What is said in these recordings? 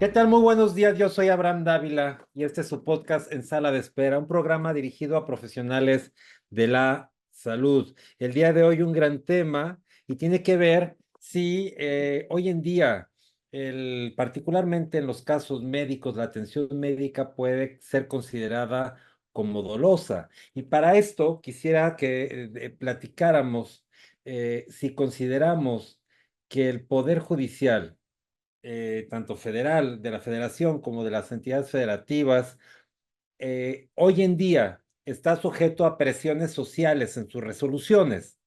¿Qué tal? Muy buenos días. Yo soy Abraham Dávila y este es su podcast En Sala de Espera, un programa dirigido a profesionales de la salud. El día de hoy un gran tema y tiene que ver si hoy en día, particularmente en los casos médicos, la atención médica puede ser considerada como dolosa. Y para esto quisiera que platicáramos si consideramos que el Poder Judicial, tanto federal, de la federación como de las entidades federativas, hoy en día está sujeto a presiones sociales en sus resoluciones.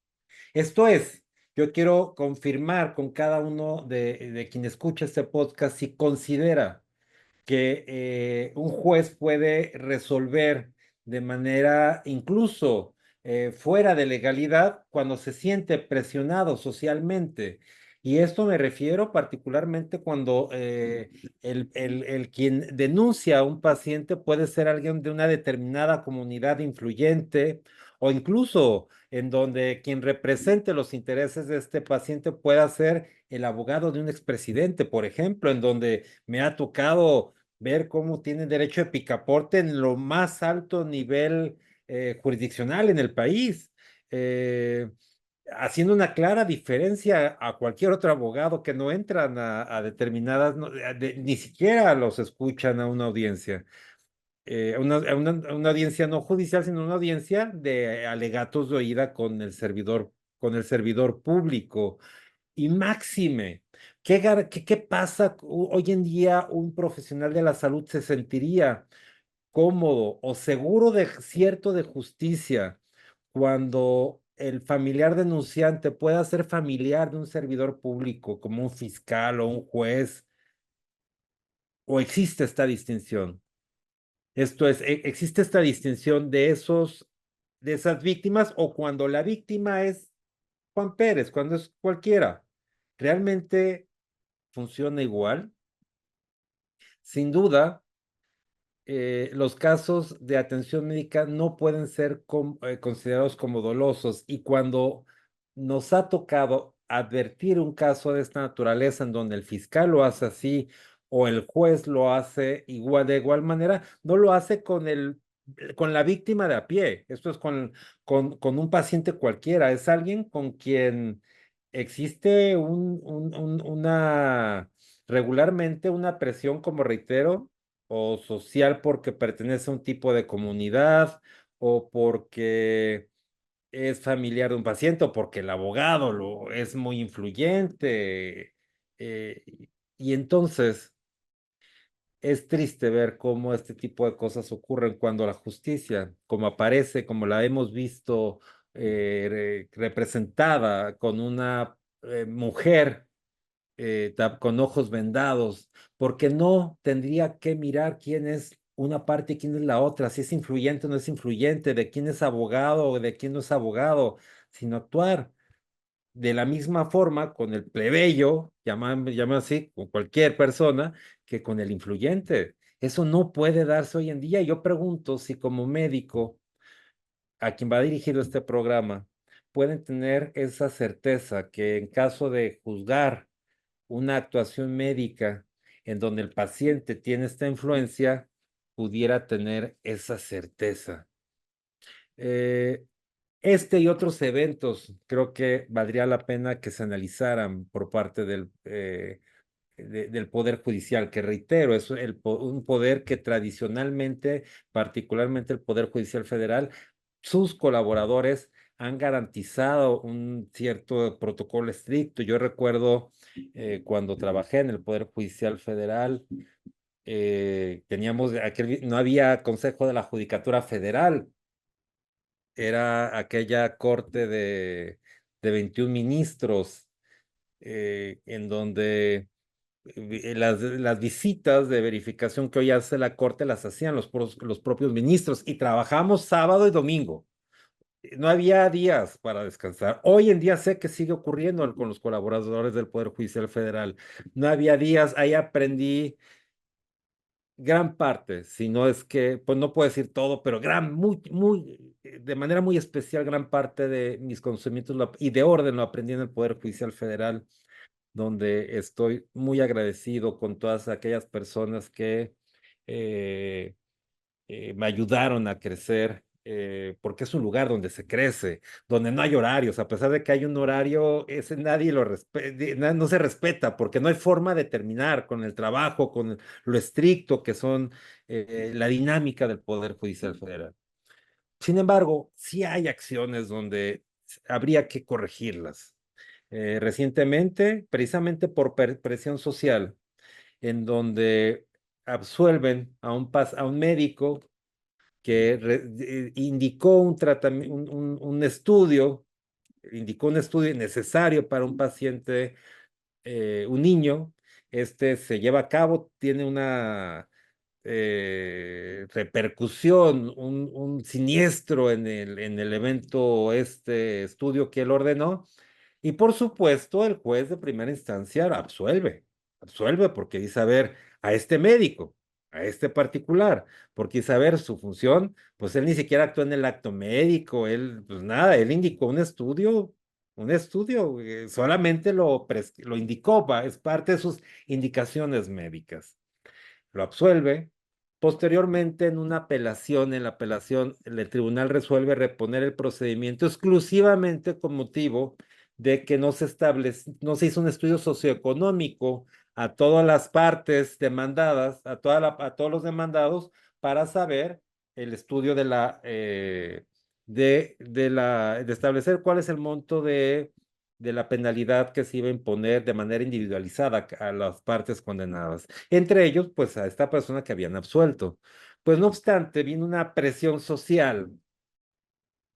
Esto es, yo quiero confirmar con cada uno de quien escucha este podcast si considera que un juez puede resolver de manera incluso fuera de legalidad cuando se siente presionado socialmente. Y esto me refiero particularmente cuando el quien denuncia a un paciente puede ser alguien de una determinada comunidad influyente o incluso en donde quien represente los intereses de este paciente pueda ser el abogado de un expresidente, por ejemplo, en donde me ha tocado ver cómo tienen derecho de picaporte en lo más alto nivel jurisdiccional en el país, eh, haciendo una clara diferencia a cualquier otro abogado que no entran a determinadas, ni siquiera los escuchan a una audiencia. A una audiencia no judicial, sino una audiencia de alegatos de oída con el servidor público. Y máxime, ¿qué pasa? Hoy en día un profesional de la salud se sentiría cómodo o seguro de cierto de justicia cuando el familiar denunciante pueda ser familiar de un servidor público, como un fiscal o un juez, o existe esta distinción? Esto es, existe esta distinción de esas víctimas, o cuando la víctima es Juan Pérez, cuando es cualquiera. ¿Realmente funciona igual? Sin duda, los casos de atención médica no pueden ser considerados como dolosos, y cuando nos ha tocado advertir un caso de esta naturaleza en donde el fiscal lo hace así o el juez lo hace igual de igual manera, no lo hace con la víctima de a pie. Esto es con un paciente cualquiera, es alguien con quien existe regularmente una presión, como reitero, o social porque pertenece a un tipo de comunidad, o porque es familiar de un paciente, o porque el abogado es muy influyente. eh, y entonces es triste ver cómo este tipo de cosas ocurren cuando la justicia, como aparece, como la hemos visto representada con una mujer con ojos vendados, porque no tendría que mirar quién es una parte y quién es la otra, si es influyente o no es influyente, de quién es abogado o de quién no es abogado, sino actuar de la misma forma con el plebeyo, llama así, con cualquier persona, que con el influyente. Eso no puede darse hoy en día. Yo pregunto si como médico, a quien va dirigido este programa, pueden tener esa certeza que en caso de juzgar una actuación médica en donde el paciente tiene esta influencia, pudiera tener esa certeza. Eh, este y otros eventos creo que valdría la pena que se analizaran por parte del Poder Judicial, que reitero, es un poder que tradicionalmente, particularmente el Poder Judicial Federal, sus colaboradores han garantizado un cierto protocolo estricto. Yo recuerdo cuando trabajé en el Poder Judicial Federal, no había Consejo de la Judicatura Federal, era aquella corte de 21 ministros, en donde las visitas de verificación que hoy hace la corte las hacían los propios ministros, y trabajamos sábado y domingo. No había días para descansar. Hoy en día sé que sigue ocurriendo con los colaboradores del Poder Judicial Federal. No había días, ahí aprendí gran parte, si no es que, pues no puedo decir todo, pero de manera muy especial, gran parte de mis conocimientos y de orden lo aprendí en el Poder Judicial Federal. donde estoy muy agradecido con todas aquellas personas que eh, me ayudaron a crecer, porque es un lugar donde se crece, donde no hay horarios, a pesar de que hay un horario, ese nadie lo respeta, no se respeta, porque no hay forma de terminar con el trabajo, con lo estricto que son la dinámica del Poder Judicial Federal. Sin embargo, sí hay acciones donde habría que corregirlas. Recientemente, precisamente por presión social, en donde absuelven a un médico que indicó un tratamiento, indicó un estudio necesario para un paciente, un niño. Este se lleva a cabo, tiene una repercusión, un siniestro en el evento, este estudio que él ordenó, y por supuesto el juez de primera instancia absuelve porque dice, a ver, a este médico, a este particular, porque dice, a ver, su función, pues él ni siquiera actuó en el acto médico, él, pues nada, él indicó un estudio, solamente lo indicó, es parte de sus indicaciones médicas, lo absuelve. Posteriormente, en una apelación, en la apelación, el tribunal resuelve reponer el procedimiento exclusivamente con motivo de que no se hizo un estudio socioeconómico a todas las partes demandadas, a todos los demandados, para saber el estudio de establecer cuál es el monto de la penalidad que se iba a imponer de manera individualizada a las partes condenadas. Entre ellos, pues a esta persona que habían absuelto. Pues no obstante, vino una presión social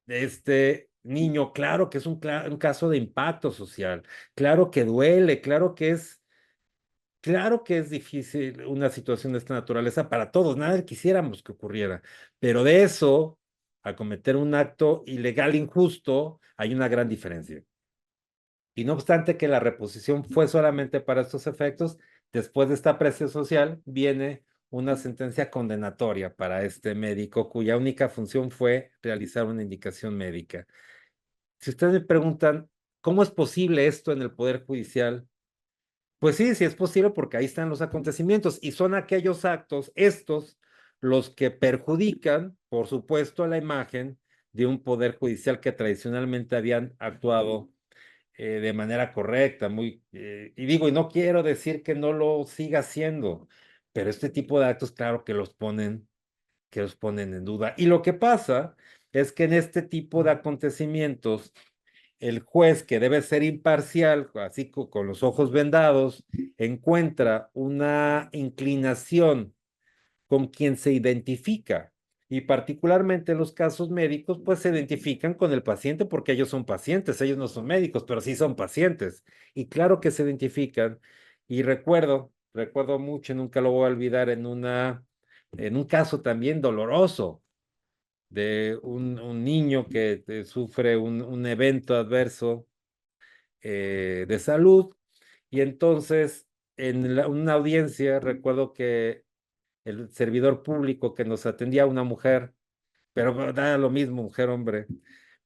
de este niño, claro que es un caso de impacto social, claro que duele, claro que es difícil una situación de esta naturaleza para todos, nada quisiéramos que ocurriera, pero de eso a cometer un acto ilegal injusto hay una gran diferencia. Y no obstante que la reposición fue solamente para estos efectos, después de esta presión social viene una sentencia condenatoria para este médico cuya única función fue realizar una indicación médica. Si ustedes me preguntan, ¿cómo es posible esto en el Poder Judicial? Pues sí, sí es posible porque ahí están los acontecimientos y son aquellos actos, estos, los que perjudican, por supuesto, a la imagen de un Poder Judicial que tradicionalmente habían actuado de manera correcta, y digo, y no quiero decir que no lo siga haciendo, pero este tipo de actos, claro que los ponen en duda. Y lo que pasa es que en este tipo de acontecimientos, el juez, que debe ser imparcial, así con los ojos vendados, encuentra una inclinación con quien se identifica. Y particularmente en los casos médicos, pues se identifican con el paciente porque ellos son pacientes, ellos no son médicos, pero sí son pacientes. Y claro que se identifican. Y recuerdo mucho, nunca lo voy a olvidar, en un caso también doloroso de un niño que sufre un evento adverso de salud. Y entonces, en una audiencia, recuerdo que el servidor público que nos atendía, una mujer, pero da lo mismo, mujer, hombre,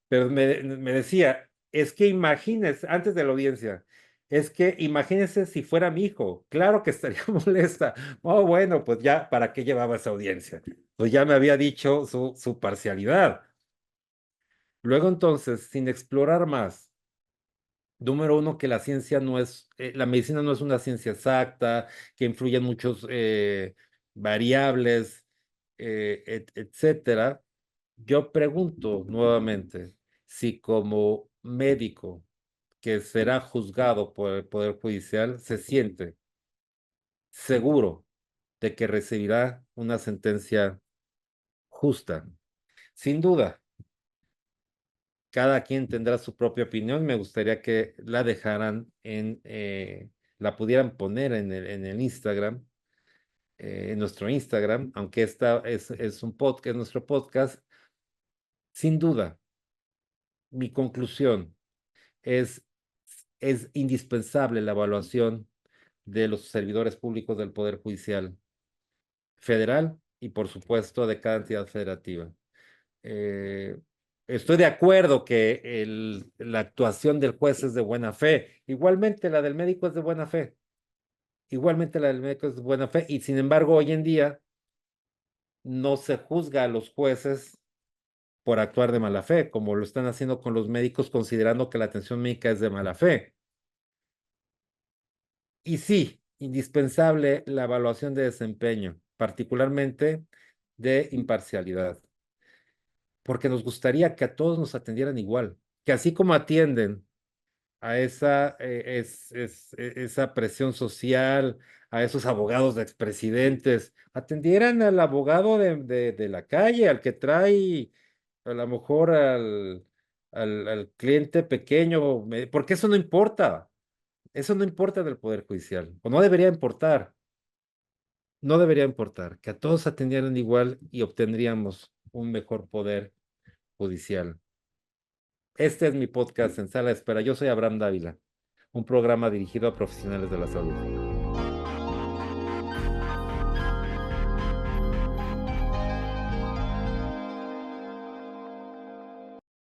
pero me decía, es que imagínese, antes de la audiencia, es que imagínese si fuera mi hijo, claro que estaría molesta. Oh, bueno, pues ya, ¿para qué llevaba esa audiencia? Pues ya me había dicho su parcialidad. Luego entonces, sin explorar más, número uno, que la ciencia no es, la medicina no es una ciencia exacta, que influyen muchos variables, etcétera. Yo pregunto nuevamente si como médico que será juzgado por el Poder Judicial se siente seguro de que recibirá una sentencia justa. Sin duda, cada quien tendrá su propia opinión. Me gustaría que la dejaran la pudieran poner en el Instagram, en nuestro Instagram, aunque esta es un podcast, nuestro podcast. Sin duda, mi conclusión es, es indispensable la evaluación de los servidores públicos del Poder Judicial federal y, por supuesto, de cada entidad federativa. Eh, Estoy de acuerdo que la actuación del juez es de buena fe. Igualmente la del médico es de buena fe. Igualmente la del médico es de buena fe. Y sin embargo, hoy en día no se juzga a los jueces por actuar de mala fe, como lo están haciendo con los médicos, considerando que la atención médica es de mala fe. Y sí, indispensable la evaluación de desempeño, particularmente de imparcialidad, porque nos gustaría que a todos nos atendieran igual, que así como atienden a esa presión social, a esos abogados de expresidentes, atendieran al abogado de la calle, al que trae a lo mejor al cliente pequeño, porque eso no importa del Poder Judicial, o no debería importar, no debería importar, que a todos atendieran igual y obtendríamos un mejor poder judicial. Este es mi podcast en Sala de Espera. Yo soy Abraham Dávila, un programa dirigido a profesionales de la salud.